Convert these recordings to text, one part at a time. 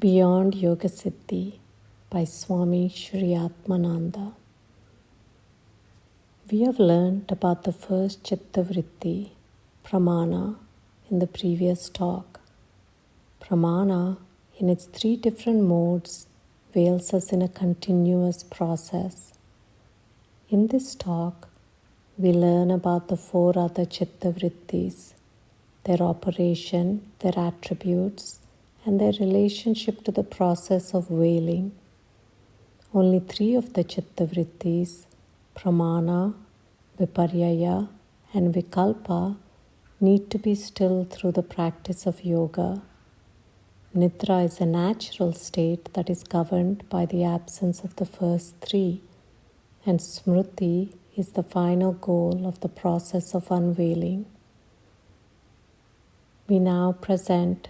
Beyond Yogasiddhi by Swami Sri Atmananda. We have learned about the first Chitta Vritti, Pramana, in the previous talk. Pramana, in its three different modes, veils us in a continuous process. In this talk, we learn about the four other Chitta Vrittis, their operation, their attributes, and their relationship to the process of veiling. Only three of the Chitta Vrittis, Pramana, Viparyaya, and Vikalpa, need to be still through the practice of yoga. Nidra is a natural state that is governed by the absence of the first three, and Smruti is the final goal of the process of unveiling. We now present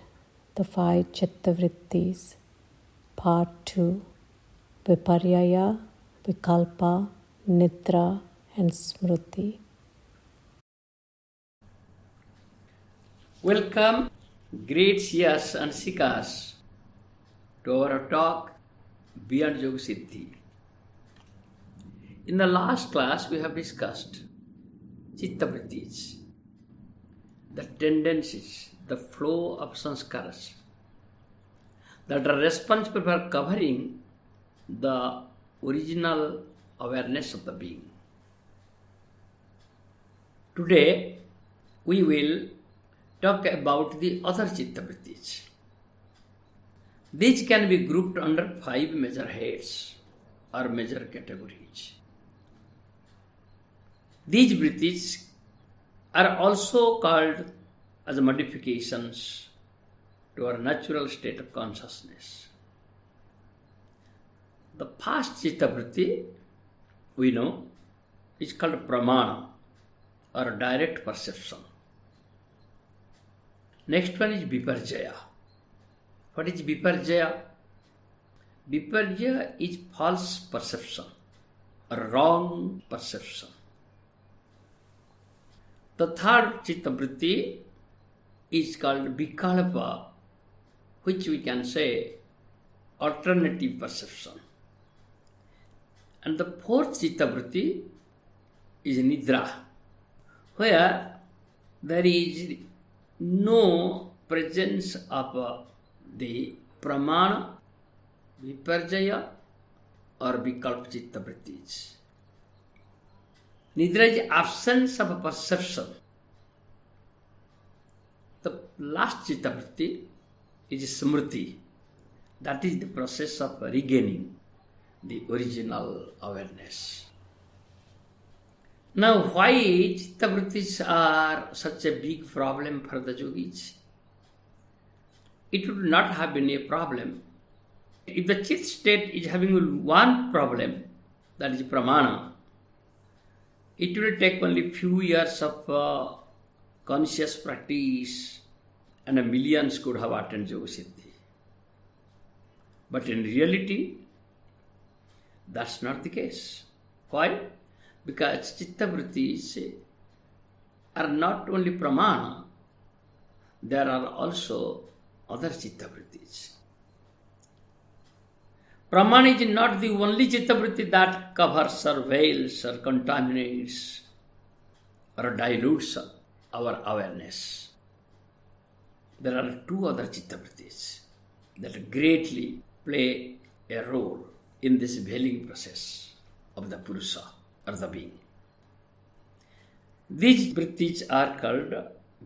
the five Chitta Vrittis, Part 2, Viparyaya, Vikalpa, Nidra and Smruti. Welcome, great Siyas and Sikas, to our talk Beyond Yogasiddhi. In the last class, we have discussed Chitta Vrittis, the tendencies, the flow of samskaras that are responsible for covering the original awareness of the being. Today, we will talk about the other Chitta Vrittis. These can be grouped under 5 major heads or major categories. These Vrittis are also called as modifications to our natural state of consciousness. The first Chitta Vritti, we know, is called Pramana, or direct perception. Next one is Viparyaya. What is Viparyaya? Viparyaya is false perception, or wrong perception. The third Chitta Vritti is called Vikalpa, which we can say alternative perception. And the fourth Chitta Vritti is Nidra, where there is no presence of the Pramana, Viparyaya or Vikalpa Chitta Vrittis. Nidra is absence of a perception. The last Chitta Vritti is Smruti. That is the process of regaining the original awareness. Now, why Chitta Vrittis are such a big problem for the yogis? It would not have been a problem if the Chit state is having one problem, that is Pramana. It will take only few years of conscious practice and millions could have attained Yogasiddhi. But in reality, that's not the case. Why? Because Chitta Vrittis are not only Pramana, there are also other Chitta Vrittis. Pramana is not the only Chitta Vritti that covers or veils or contaminates or dilutes our awareness. There are two other Chitta Vrittis that greatly play a role in this veiling process of the Purusha or the being. These Vrittis are called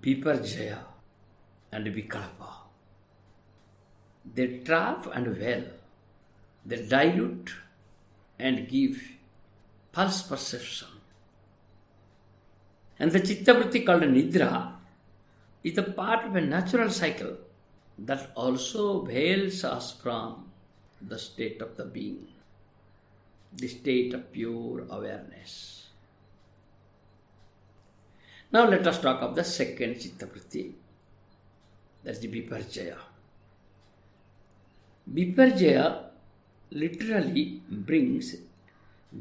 Viparyaya and Vikalpa. They trap and veil. They dilute and give false perception. And the Chitta Vritti called Nidra is a part of a natural cycle that also veils us from the state of the being, the state of pure awareness. Now let us talk of the second Chitta Vritti, that is the Viparyaya. Viparyaya literally brings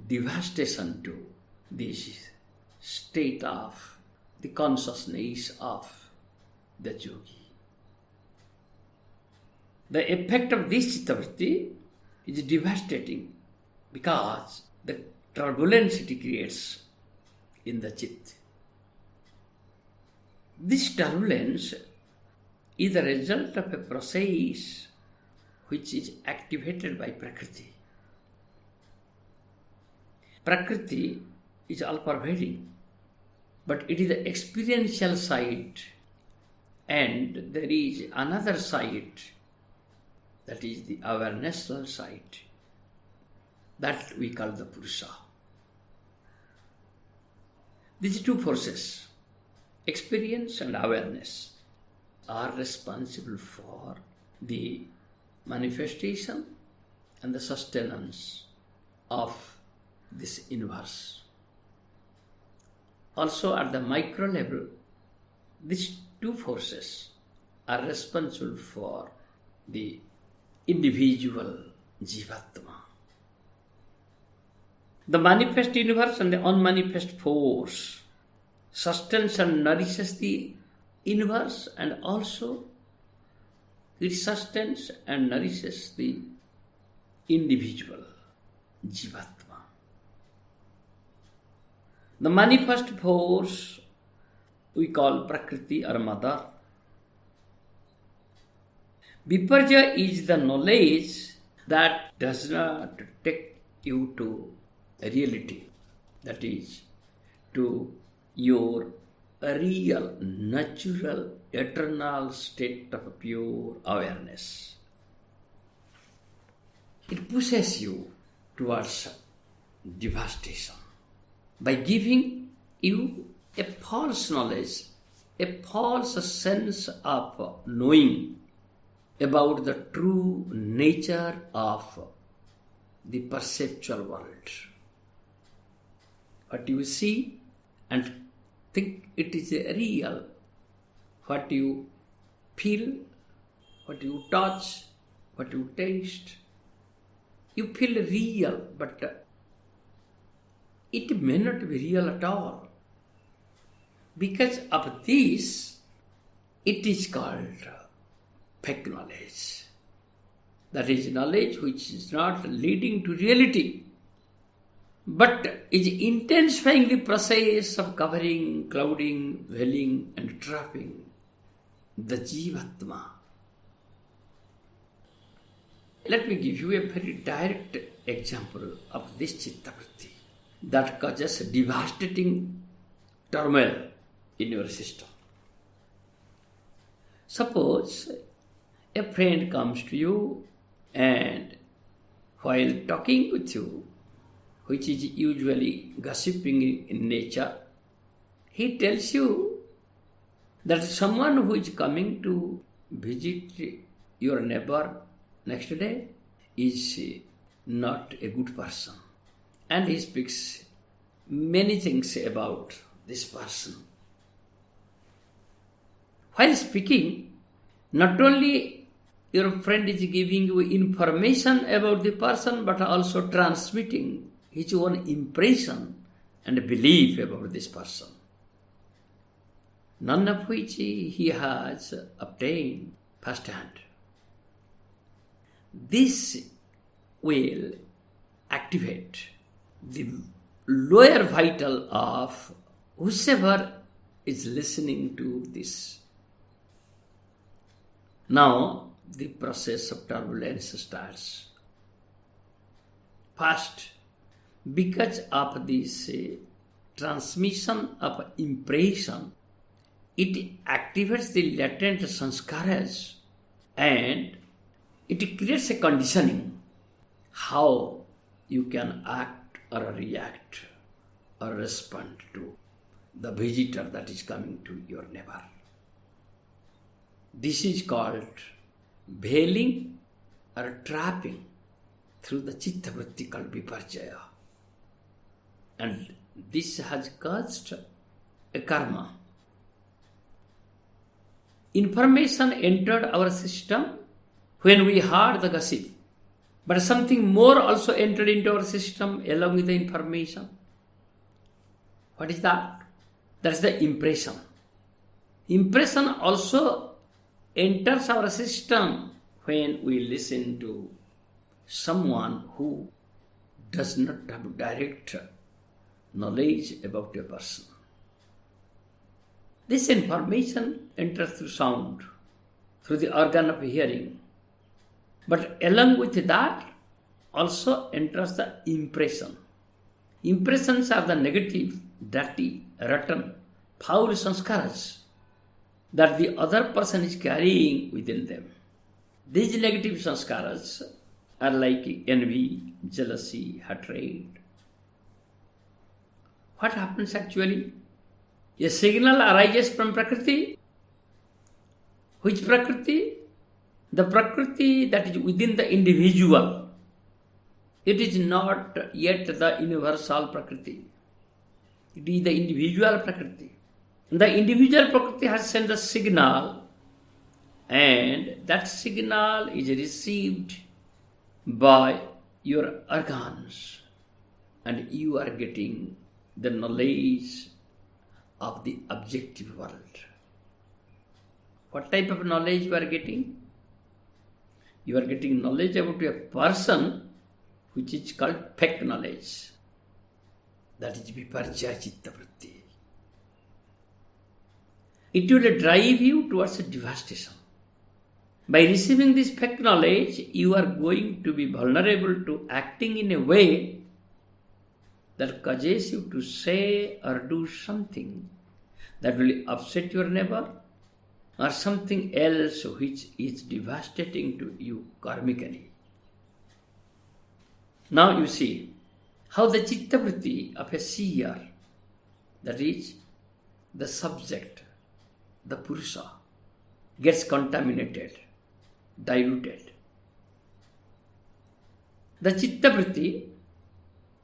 devastation to this state of the consciousness of the yogi. The effect of this Chitta Vritti is devastating because the turbulence it creates in the Chit. This turbulence is the result of a process which is activated by Prakriti. Prakriti is all pervading, but it is the experiential side, and there is another side, that is the awarenessal side, that we call the Purusha. These two forces, experience and awareness, are responsible for the manifestation and the sustenance of this universe. Also at the micro level, these two forces are responsible for the individual Jivatma. The manifest universe and the unmanifest force sustains and nourishes the universe, and also it sustains and nourishes the individual Jivatma. The manifest force we call Prakriti or Mother. Viparyaya is the knowledge that does not take you to reality, that is, to your real, natural, eternal state of pure awareness. It pushes you towards devastation by giving you a false knowledge, a false sense of knowing about the true nature of the perceptual world. What you see and think it is real, what you feel, what you touch, what you taste, you feel real, but it may not be real at all. Because of this, it is called fake knowledge. That is knowledge which is not leading to reality, but is intensifying the process of covering, clouding, veiling and trapping the Jivatma. Let me give you a very direct example of this Chitta Vritti that causes devastating turmoil in your system. Suppose a friend comes to you and while talking with you, which is usually gossiping in nature, he tells you that someone who is coming to visit your neighbor next day is not a good person. And he speaks many things about this person. While speaking, not only your friend is giving you information about the person, but also transmitting his own impression and belief about this person, none of which he has obtained firsthand. This will activate the lower vital of whosoever is listening to this. Now the process of turbulence starts. First, because of this transmission of impression, it activates the latent samskaras and it creates a conditioning how you can act or react or respond to the visitor that is coming to your neighbor. This is called veiling or trapping through the Chitta Vritti called Viparyaya. And this has caused a karma. Information entered our system when we heard the gossip, but something more also entered into our system along with the information. What is that? That's the impression. Impression also enters our system when we listen to someone who does not have direct knowledge about a person. This information enters through sound, through the organ of hearing. But along with that also enters the impression. Impressions are the negative, dirty, rotten, foul samskaras that the other person is carrying within them. These negative samskaras are like envy, jealousy, hatred. What happens actually? A signal arises from Prakriti. Which Prakriti? The Prakriti that is within the individual. It is not yet the universal Prakriti. It is the individual Prakriti. The individual Prakriti has sent a signal, and that signal is received by your organs, and you are getting the knowledge of the objective world. What type of knowledge you are getting? You are getting knowledge about a person which is called fake knowledge. That is Viparyaya Chitta Vrittis. It will drive you towards devastation. By receiving this fake knowledge, you are going to be vulnerable to acting in a way that causes you to say or do something that will upset your neighbor, or something else which is devastating to you karmically. Now you see how the Chitta Vritti of a seer, that is, the subject, the Purusha, gets contaminated, diluted. The Chitta Vritti,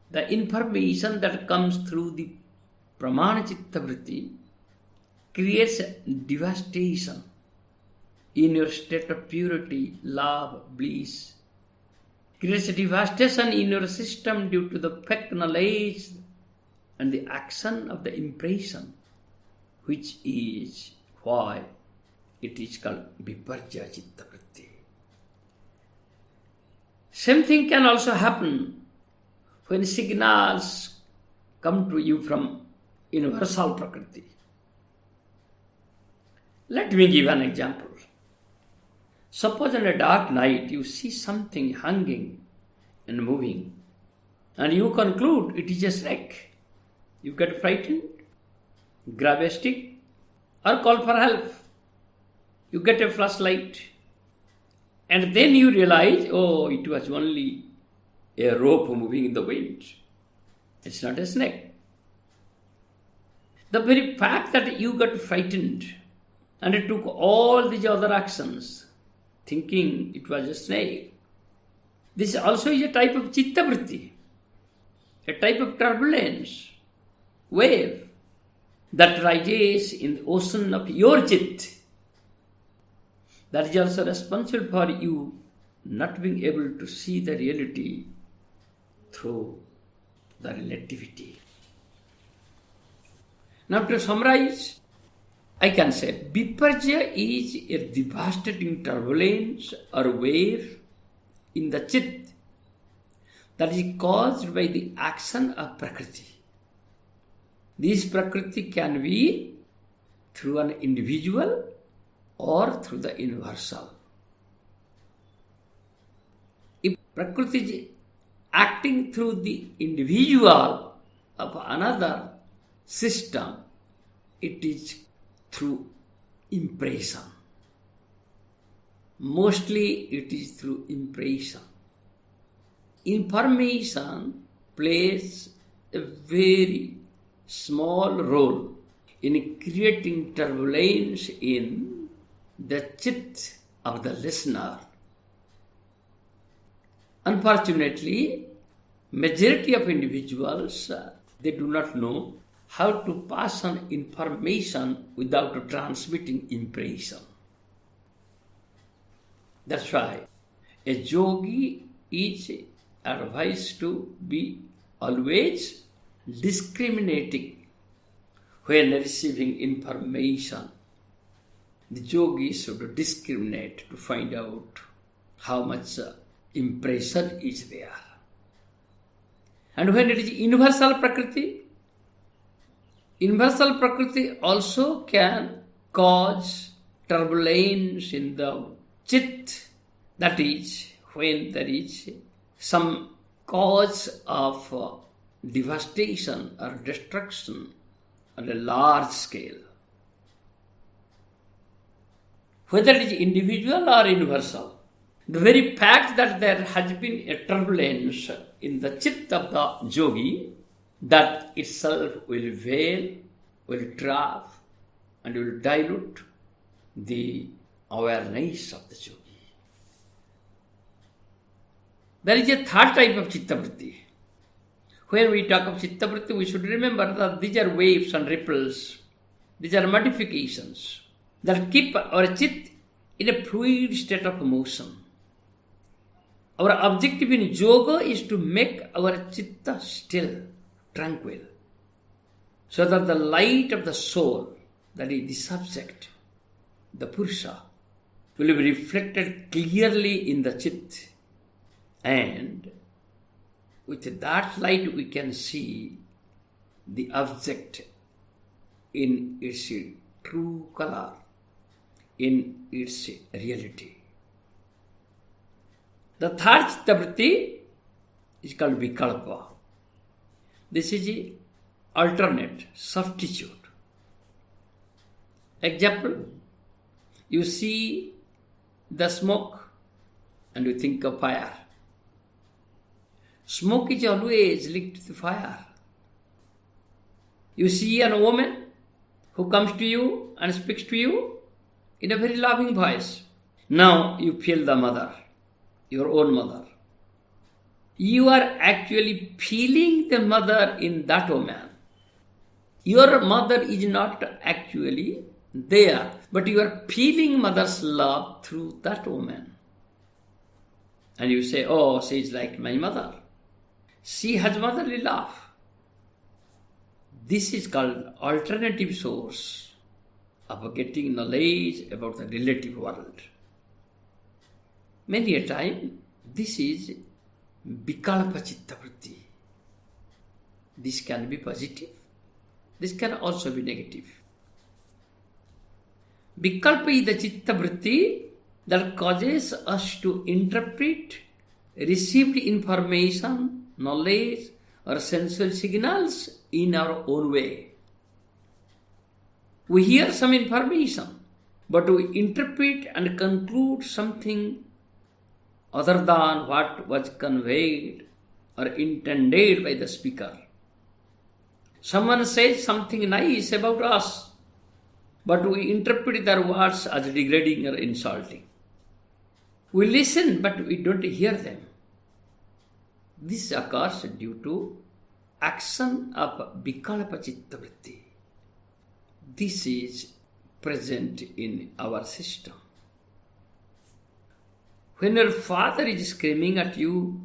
the information that comes through the Pramana Chitta Vritti, creates devastation in your state of purity, love, bliss. Creates devastation in your system due to the fake knowledge and the action of the impression, which is why it is called Viparyaya Chitta Vritti. Same thing can also happen when signals come to you from universal Prakriti. Let me give an example. Suppose on a dark night you see something hanging and moving, and you conclude it is a snake. You get frightened, grab a stick, or call for help. You get a flashlight, and then you realize, oh, it was only a rope moving in the wind. It's not a snake. The very fact that you got frightened and it took all these other actions, thinking it was a snake, this also is a type of Chitta Vritti, a type of turbulence, wave that rises in the ocean of your Chit. That is also responsible for you not being able to see the reality through the relativity. Now to summarize, I can say Viparyaya is a devastating turbulence or wave in the Chit that is caused by the action of Prakriti. This Prakriti can be through an individual or through the universal. If Prakriti is acting through the individual of another system, it is through impression. Mostly it is through impression. Information plays a very small role in creating turbulence in the Chit of the listener. Unfortunately, majority of individuals, they do not know how to pass on information without transmitting impression. That's why a yogi is advised to be always discriminating when receiving information. The yogi should discriminate to find out how much impression is there. And when it is universal Prakriti also can cause turbulence in the Chit. That is, when there is some cause of devastation or destruction on a large scale. Whether it is individual or universal, the very fact that there has been a turbulence in the Chitta of the yogi, that itself will veil, will trap, and will dilute the awareness of the yogi. There is a third type of Chitta Vritti. When we talk of Chitta Vritti, we should remember that these are waves and ripples. These are modifications that keep our Chit in a fluid state of motion. Our objective in yoga is to make our Chitta still, tranquil, so that the light of the soul, that is the subject, the Purusha, will be reflected clearly in the Chit. And with that light we can see the object in its true color, in its reality. The third Chitta Vritti is called Vikalpa. This is the alternate, substitute. Example, you see the smoke and you think of fire. Smoke is always linked to fire. You see a woman who comes to you and speaks to you in a very loving voice. Now you feel the mother, your own mother. You are actually feeling the mother in that woman. Your mother is not actually there, but you are feeling mother's love through that woman. And you say, oh, she is like my mother. She has motherly love. This is called alternative source of getting knowledge about the relative world. Many a time, this is Vikalpa Chitta Vritti. This can be positive. This can also be negative. Vikalpa is the Chitta Vritti that causes us to interpret received information, knowledge, or sensual signals in our own way. We hear some information, but we interpret and conclude something other than what was conveyed or intended by the speaker. Someone says something nice about us, but we interpret their words as degrading or insulting. We listen, but we don't hear them. This occurs due to action of Vikalpa Chitta Vritti. This is present in our system. When your father is screaming at you,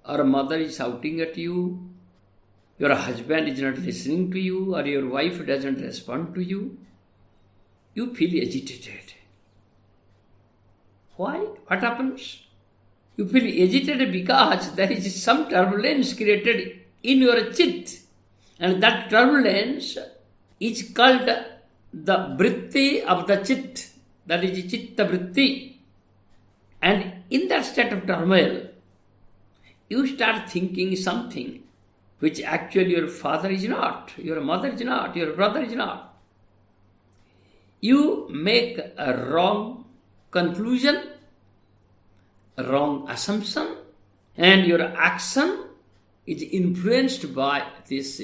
or mother is shouting at you, your husband is not listening to you, or your wife doesn't respond to you, you feel agitated. Why? What happens? You feel agitated because there is some turbulence created in your Chit, and that turbulence is called the vritti of the Chit, that is Chitta Vritti. And in that state of turmoil, you start thinking something which actually your father is not, your mother is not, your brother is not. You make a wrong conclusion, a wrong assumption, and your action is influenced by this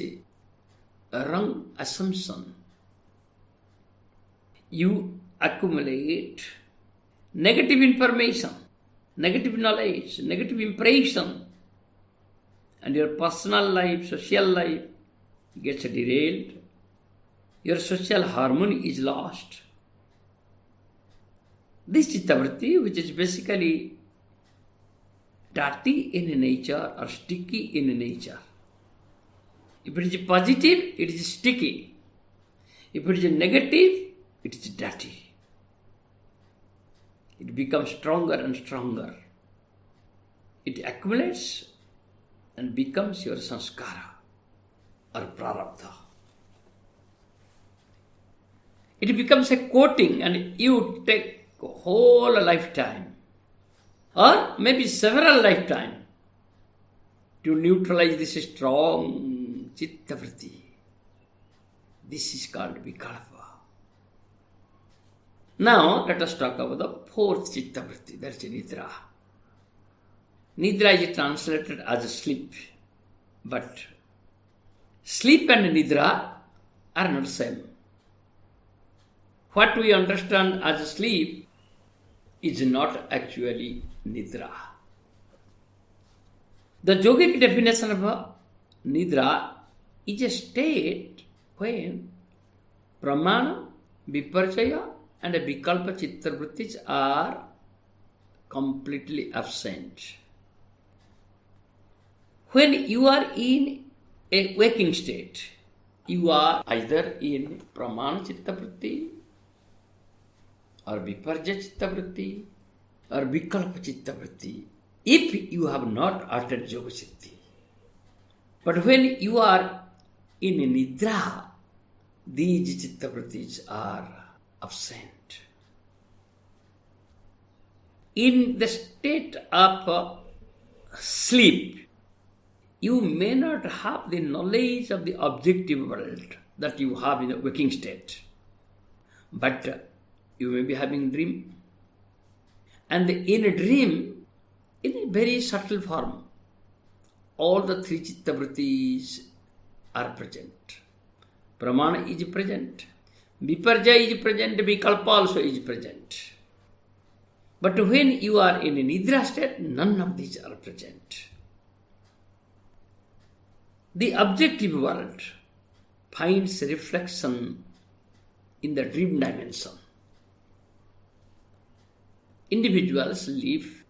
wrong assumption. You accumulate negative information, negative knowledge, negative impression, and your personal life, social life gets derailed. Your social harmony is lost. This Chitta Vritti, which is basically dirty in nature or sticky in nature. If it is positive, it is sticky. If it is negative, it is dirty. it becomes stronger and stronger. It accumulates and becomes your samskara or prarabdha. It becomes a coating and you take a whole lifetime or maybe several lifetimes to neutralize this strong Chitta Vritti. This is called Vikalpa. Now let us talk about the fourth Chitta Vritti, that is Nidra. Nidra is translated as sleep, but sleep and Nidra are not the same. What we understand as sleep is not actually Nidra. The yogic definition of Nidra is a state when Pramana, Viparyaya and Vikalpa Chitta Vrittis are completely absent. When you are in a waking state, you are either in Pramana Chitta Vritti or Viparyaya Chitta Vritti or Vikalpa Chitta Vritti if you have not uttered Yogasiddhi. But when you are in Nidra, these Chitta Vrittis are absent. In the state of sleep, you may not have the knowledge of the objective world that you have in a waking state, but you may be having dream. And in a dream, in a very subtle form, all the three Chitta Vrittis are present. Pramana is present, Viparyaya is present, Vikalpa also is present. But when you are in a Nidra state, none of these are present. The objective world finds reflection in the dream dimension. Individuals live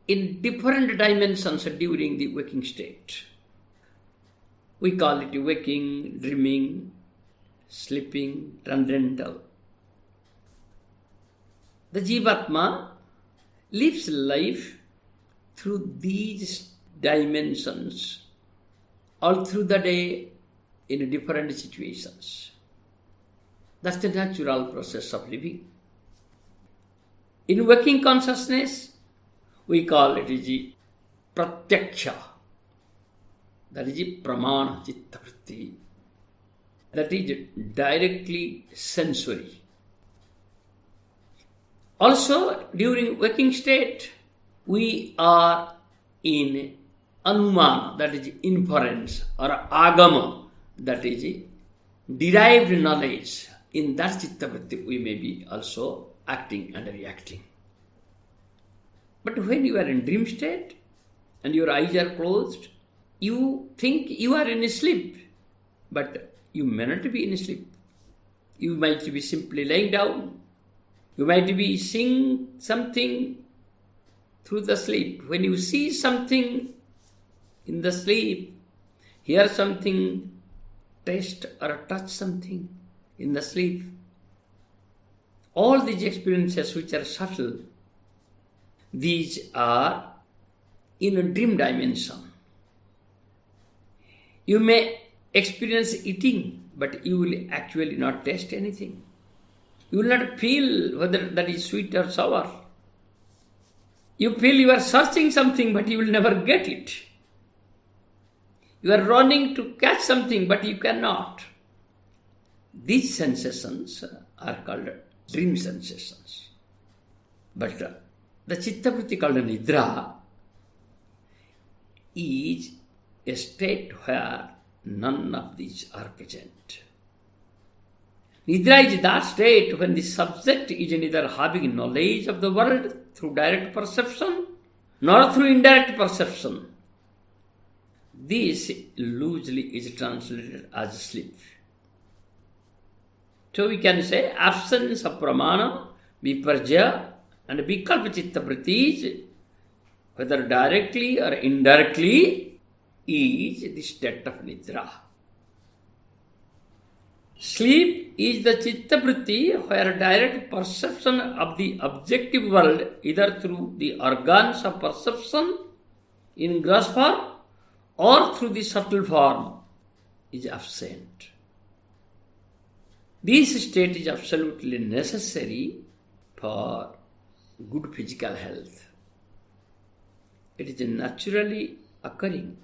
in different dimensions during the waking state. We call it waking, dreaming, sleeping, transcendental. The Jivatma lives life through these dimensions all through the day in different situations. That's the natural process of living. In waking consciousness, we call it the pratyaksha. That is the Pramana Chitta Vritti. That is directly sensory. Also, during waking state, we are in Anumana, that is inference, or Agama, that is derived knowledge. In that Chitta Vritti, we may be also acting and reacting. But when you are in dream state and your eyes are closed, you think you are in sleep, but you may not be in sleep. You might be simply laying down. You might be seeing something through the sleep. When you see something in the sleep, hear something, taste or touch something in the sleep, all these experiences which are subtle, these are in a dream dimension. You may experience eating, but you will actually not taste anything. You will not feel whether that is sweet or sour. You feel you are searching something, but you will never get it. You are running to catch something, but you cannot. These sensations are called dream sensations. But the Chitta Vritti called Nidra is a state where none of these are present. Nidra is that state when the subject is neither having knowledge of the world through direct perception nor through indirect perception. This loosely is translated as sleep. So we can say absence of Pramana, Viparyaya and Vikalpa Chitta Vrittis, whether directly or indirectly, is the state of Nidra. Sleep is the Chitta Vritti where direct perception of the objective world, either through the organs of perception in gross form or through the subtle form, is absent. This state is absolutely necessary for good physical health. It is naturally occurring.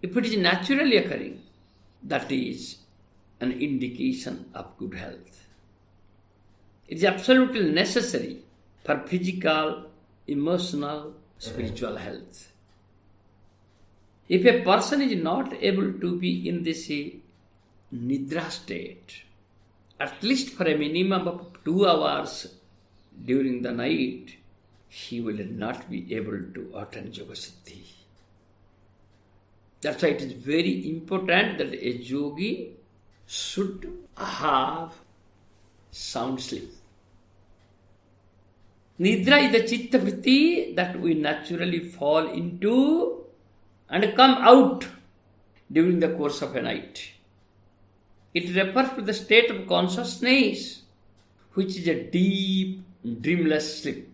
If it is naturally occurring, that is an indication of good health. It is absolutely necessary for physical, emotional, spiritual health. If a person is not able to be in this Nidra state, at least for a minimum of 2 hours during the night, he will not be able to attain Yogasiddhi. That's why it is very important that a yogi should have sound sleep. Nidra is the Chitta Vritti that we naturally fall into and come out during the course of a night. It refers to the state of consciousness, which is a deep, dreamless sleep.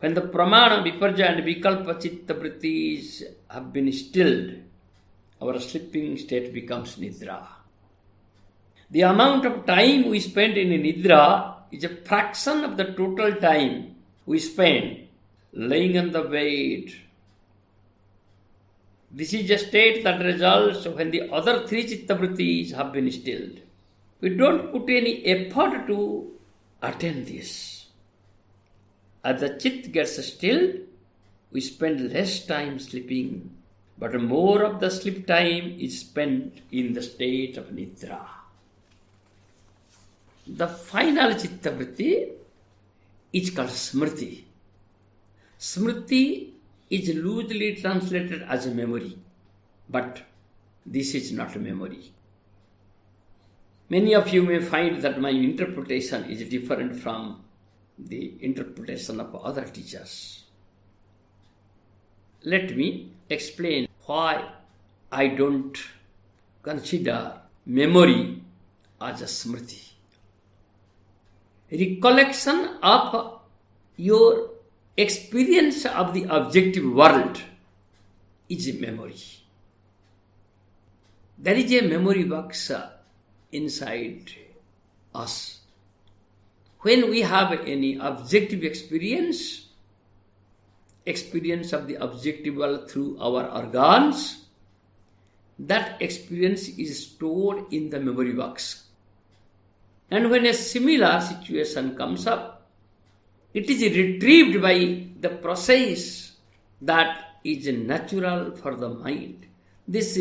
When the Pramana, Viparyaya and Vikalpa Chitta Vrittis have been stilled, our sleeping state becomes Nidra. The amount of time we spend in Nidra is a fraction of the total time we spend lying on the bed. This is a state that results when the other 3 Chitta Vrittis have been stilled. We don't put any effort to attain this. As the Chit gets stilled, we spend less time sleeping, but more of the sleep time is spent in the state of Nidra. The final Chitta Vritti is called Smruti. Smruti is loosely translated as a memory, but this is not a memory. Many of you may find that my interpretation is different from the interpretation of other teachers. Let me explain why I don't consider memory as a smriti. Recollection of your experience of the objective world is a memory. There is a memory box inside us. When we have any objective experience of the objective world through our organs, that experience is stored in the memory box. And when a similar situation comes up, it is retrieved by the process that is natural for the mind. This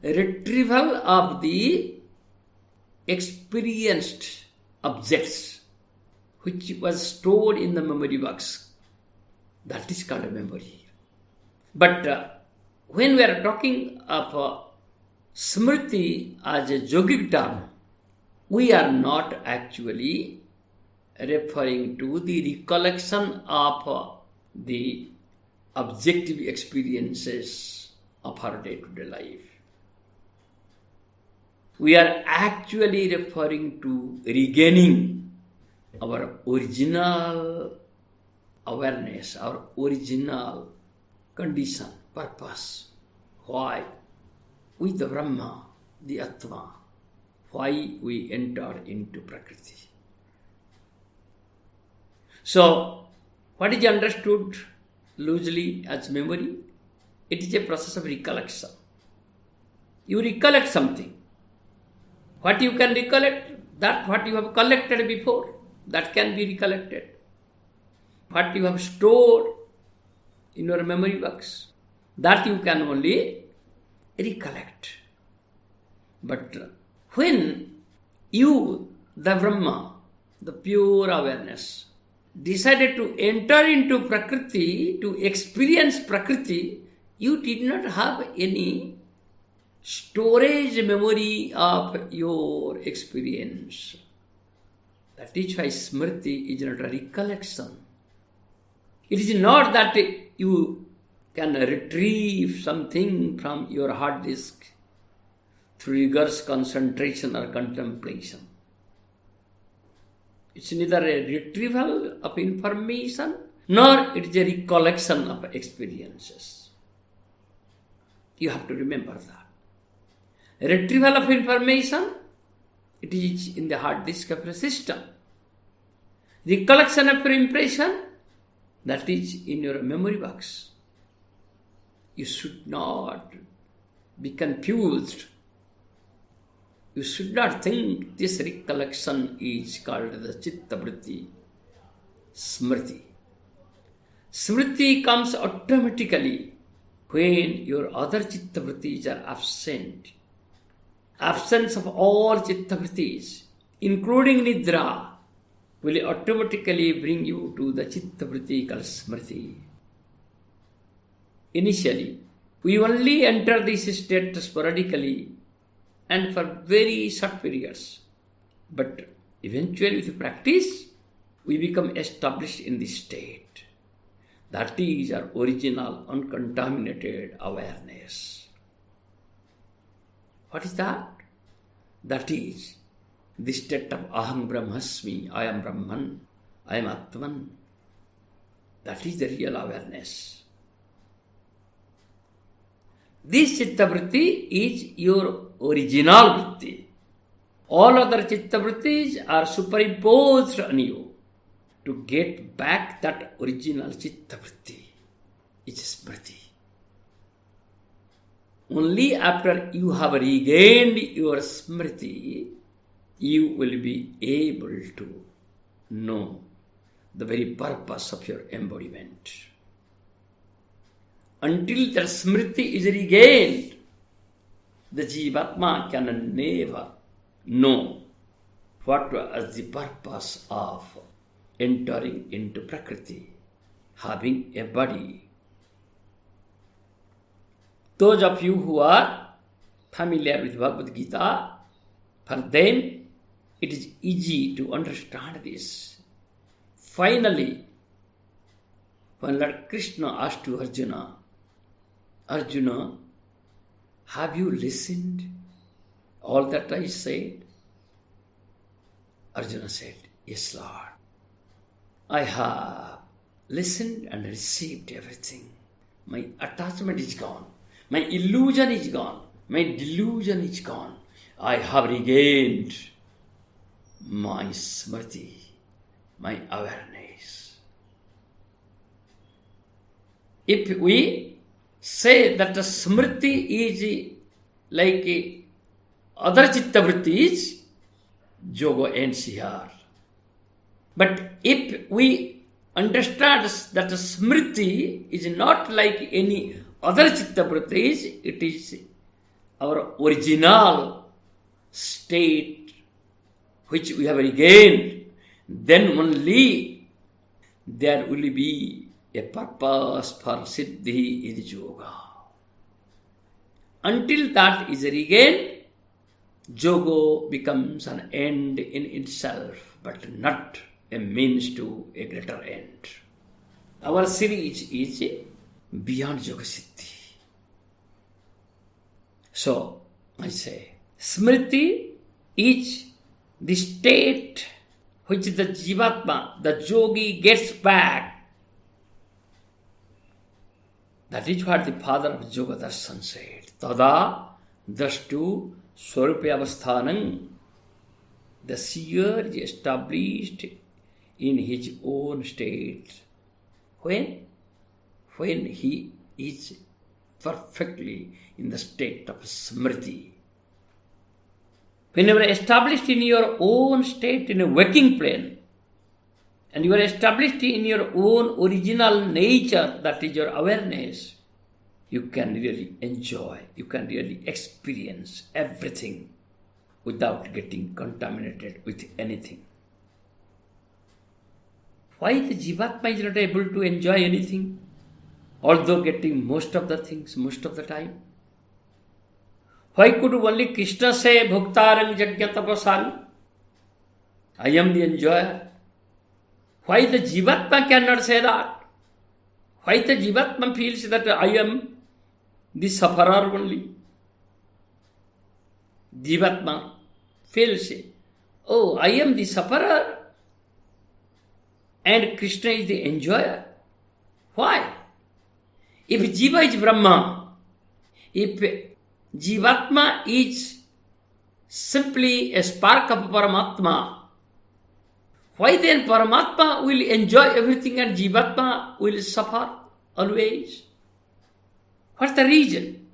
retrieval of the experienced objects which was stored in the memory box, that is called a memory. But when we are talking of smriti as a yogic term, we are not actually referring to the recollection of the objective experiences of our day-to-day life. We are actually referring to regaining our original awareness, our original condition, purpose. Why? With the Brahma, the Atma, why we enter into Prakriti. So, what is understood loosely as memory? It is a process of recollection. You recollect something. What you can recollect? That what you have collected before, that can be recollected. What you have stored in your memory box, that you can only recollect. But when you, the Brahma, the pure awareness, decided to enter into Prakriti, to experience Prakriti, you did not have any storage memory of your experience. That is why smriti is not a recollection. It is not that you can retrieve something from your hard disk through rigorous concentration or contemplation. It's neither a retrieval of information nor it is a recollection of experiences. You have to remember that. A retrieval of information, it is in the hard disk of your system. Recollection of your impression, that is in your memory box. You should not be confused. You should not think this recollection is called the Chitta Vritti, Smruti. Smruti comes automatically when your other Chitta Vrittis are absent. Absence of all Chitta Vrittis, including Nidra, will automatically bring you to the Chitta Vritti called Smruti. Initially, we only enter this state sporadically and for very short periods. But eventually with practice, we become established in this state. That is our original uncontaminated awareness. What is that? That is the state of Aham Brahmasmi, I am Brahman, I am Atman. That is the real awareness. This Chitta Vritti is your original Vritti. All other Chitta Vrittis are superimposed on you to get back that original Chitta Vritti. It's Smriti. Only after you have regained your Smriti, you will be able to know the very purpose of your embodiment. Until that Smriti is regained, the Jivatma can never know what was the purpose of entering into Prakriti, having a body. Those of you who are familiar with Bhagavad Gita, for them it is easy to understand this. Finally, when Lord Krishna asked to Arjuna, Arjuna, have you listened all that I said? Arjuna said, yes, Lord. I have listened and received everything. My attachment is gone. My illusion is gone. My delusion is gone. I have regained my smriti, my awareness. If we say that the smriti is like other chitta vrittis, yoga ends here. But if we understand that the smriti is not like any other chitta vrittis, it is our original state which we have regained, then only there will be a purpose for siddhi in yoga. Until that is regained, yoga becomes an end in itself, but not a means to a greater end. Our series is Beyond Yogasiddhi. So, I say, smriti is the state which the jivatma, the yogi gets back. That is what the father of Yoga Darshan said. Tada drashtu swarupya avasthanam. The seer is established in his own state. When he is perfectly in the state of smriti. When you are established in your own state in a waking plane, and you are established in your own original nature, that is your awareness, you can really enjoy, you can really experience everything without getting contaminated with anything. Why the jivatma is not able to enjoy anything, although getting most of the things, most of the time? Why could only Krishna say, Bhuktarang Jagya Tapasani? I am the enjoyer. Why the jivatma cannot say that? Why the jivatma feels that I am the sufferer only? Jivatma feels, oh, I am the sufferer and Krishna is the enjoyer. Why? If Jiva is Brahma, if Jivatma is simply a spark of Paramatma, why then Paramatma will enjoy everything and Jivatma will suffer always? What's the reason?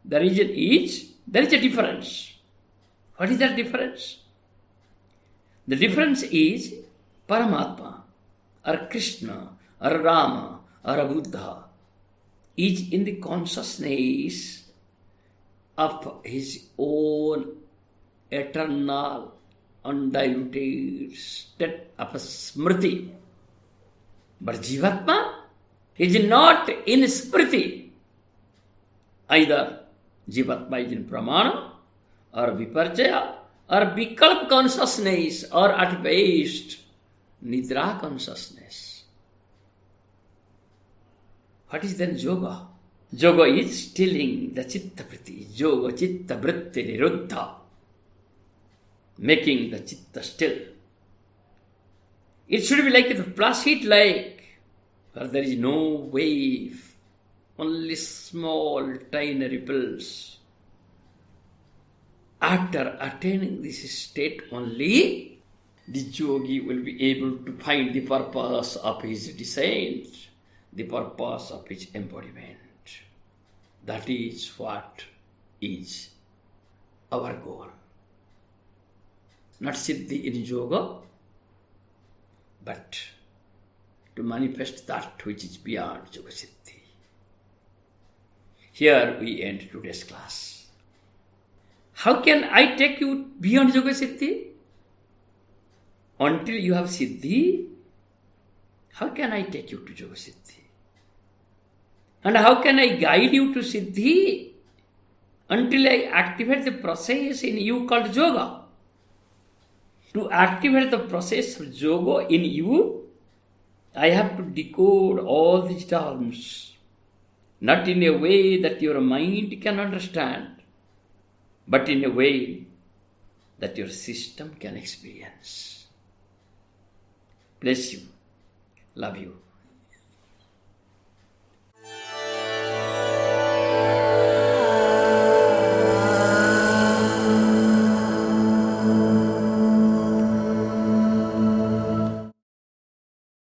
The reason is there is a difference. What is that difference? The difference is Paramatma or Krishna or Rama or Buddha is in the consciousness of his own eternal, undiluted state of Smruti. But Jivatma is not in Smruti. Either Jivatma is in Pramana or Viparyaya or Vikalpa consciousness or at best Nidra consciousness. What is then yoga? Yoga is stilling the Chitta Vrittis. Yoga Chitta Vritti Niruddha. Making the Chitta still. It should be like a placid lake where there is no wave, only small tiny ripples. After attaining this state only, the yogi will be able to find the purpose of his descent, the purpose of his embodiment. That is what is our goal. Not siddhi in yoga, but to manifest that which is beyond Yogasiddhi. Here we end today's class. How can I take you beyond Yogasiddhi? Until you have Siddhi, how can I take you to Yogasiddhi? And how can I guide you to Siddhi until I activate the process in you called yoga? To activate the process of yoga in you, I have to decode all these terms, not in a way that your mind can understand, but in a way that your system can experience. Bless you. Love you.